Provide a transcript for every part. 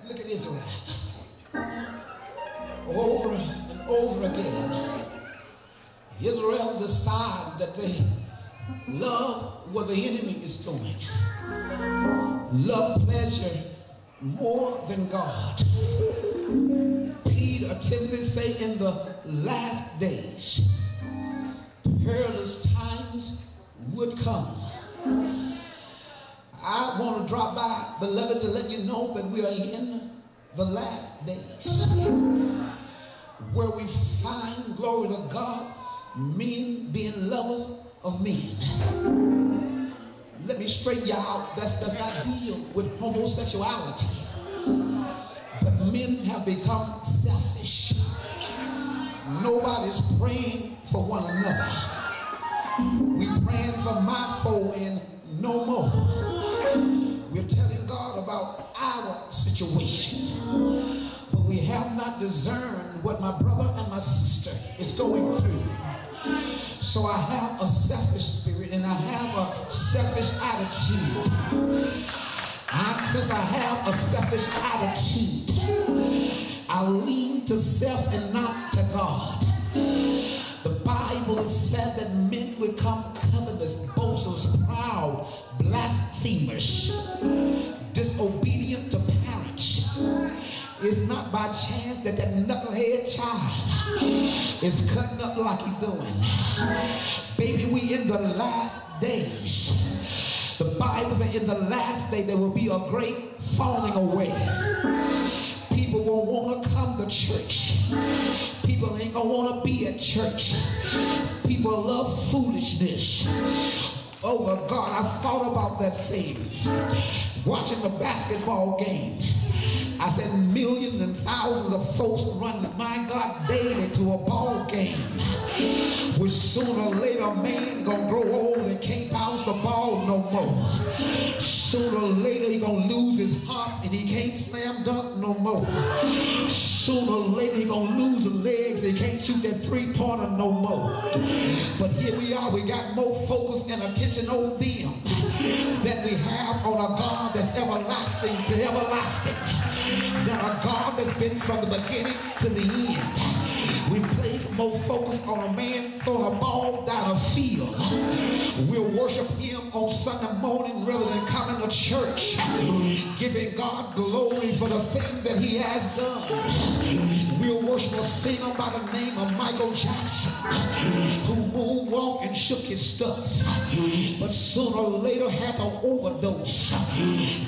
Look at Israel. Over and over again, Israel decides that they love what the enemy is doing. Love pleasure more than God. Peter, Timothy say in the last days, perilous times would come. I want to drop by, beloved, to let you know that we are in the last days, where we find, glory to God, men being lovers of men. Let me straighten you out. That's not deal with homosexuality. But men have become selfish. Nobody's praying for one another. We praying for my foe and no more. We're telling God about our situation, but we have not discerned what my brother and my sister is going through. So I have a selfish spirit and I have a selfish attitude. Since I have a selfish attitude, I lean to self and not to God. The Bible says that men become covetous, boasters, proud, blasphemers, disobedient to parents. It's not by chance that knucklehead child is cutting up like he's doing. Baby, we in the last days. The Bible says in the last day there will be a great falling away. People won't want to come to church. People ain't gonna want to be at church. People love foolishness. Oh my God, I thought about that thing. Watching the basketball game, I said millions and thousands of folks run, my God, daily to a ball game, which sooner or later a man gonna grow old and can't bounce the ball no more. Sooner or later he gonna lose his heart and he can't slam dunk no more. Sooner or later he gonna lose his legs and he can't shoot that three-pointer no more. But here we are, we got more focus and attention on them than we have on a God that's everlasting to everlasting, than a God that's been from the beginning to the end. We place more focus on a man throwing a ball down a field. We'll worship him on Sunday morning rather than coming to church, giving God glory for the thing that he has done. We'll worship a singer by the name of Michael Jackson, who moonwalked and shook his stuff, but sooner or later had an overdose.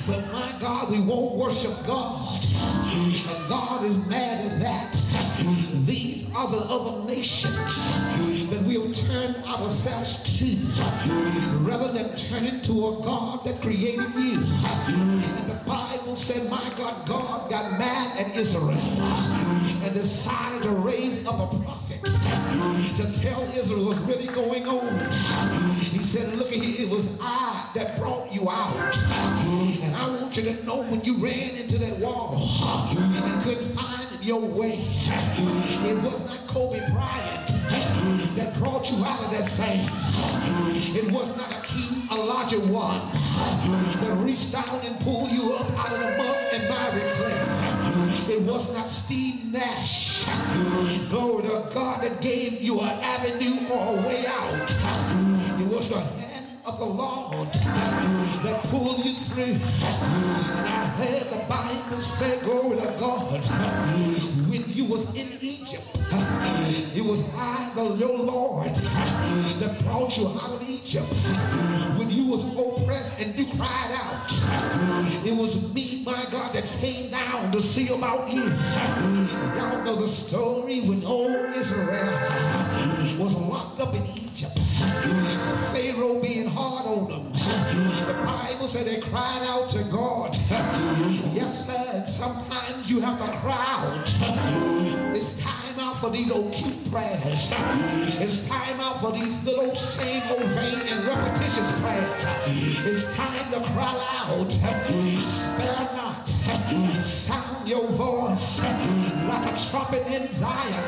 But my God, we won't worship God, and God is mad at that. These are the other nations that we'll turn ourselves to, rather than turning to a God that created you. And the Bible said, my God, God got mad at Israel and decided to raise up a prophet to tell Israel what's really going on. He said, look here, it was I that brought you out. And I want you to know, when you ran into that wall and couldn't find your way, it was not Kobe Bryant that brought you out of that thing. It was not Akeem Olajuwon that reached down and pulled you up out of the mud and miry clay. It was not Steve Nash, glory to God, that gave you an avenue or a way out. It was the hand of the Lord that pulled you through. And I heard the Bible say, glory to God, when you was in Egypt, it was I, your Lord, that brought you out of Egypt. When you was oppressed and you cried out, it was me, my God, that came down to see about you. Y'all know the story when old Israel was locked up in Egypt, Pharaoh being hard on them. The Bible said they cried out to God. Yes, sir, and sometimes you have to cry out. It's time out for these old cute prayers. It's time out for these little same old vain and repetitious prayers. It's time to cry loud. Spare not. Sound your voice like a trumpet in Zion.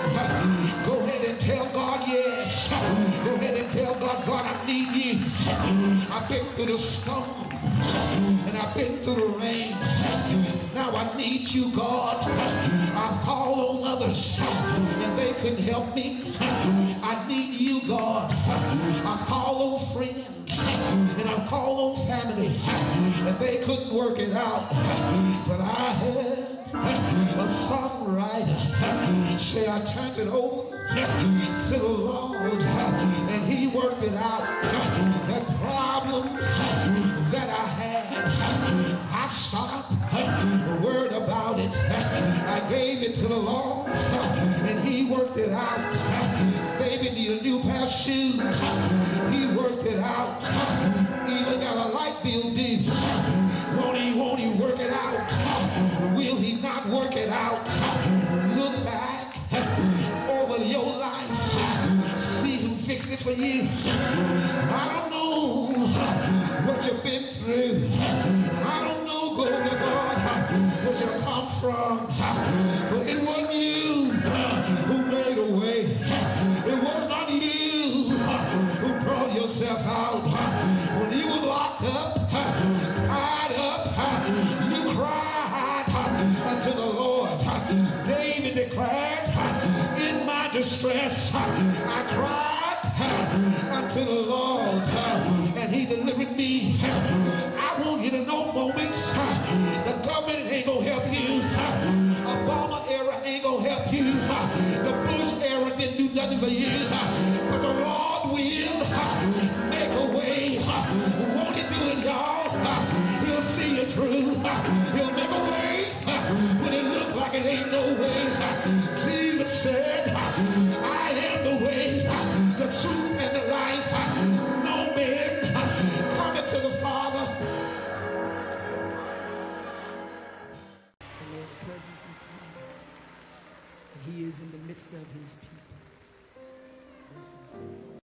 Go ahead and tell God yes. Go ahead and tell God, God, I need you. I've been through the storm and I've been through the rain. I need you, God. I've called on others and they couldn't help me. I need you, God. I've called on friends and I've called on family and they couldn't work it out. But I had a songwriter say I turned it over to the Lord and he worked it out. That problem that I had, I stopped a word about it. I gave it to the Lord and he worked it out. Baby need a new pair of shoes. He worked it out. Even got a light bill due. Won't he work it out? Will he not work it out? Look back over your life. See who fixed it for you. I don't know what you've been through. I don't know, glory to God, where you come from. But it wasn't you who made a way. It was not you who brought yourself out. When you were locked up, tied up, you cried unto the Lord. David declared, in my distress, I cried unto the Lord, and he delivered me. I want you to know moments, the government ain't gonna help you. Obama era ain't gonna help you. The Bush era didn't do nothing for you. But the Lord will make a way. Won't he do it, y'all? He'll see you through. He'll make a way when it looks like it ain't no way. Jesus said, I am the way, the truth, and the life. No man coming to the Father. The Lord's presence is here, and he is in the midst of his people. Blessings.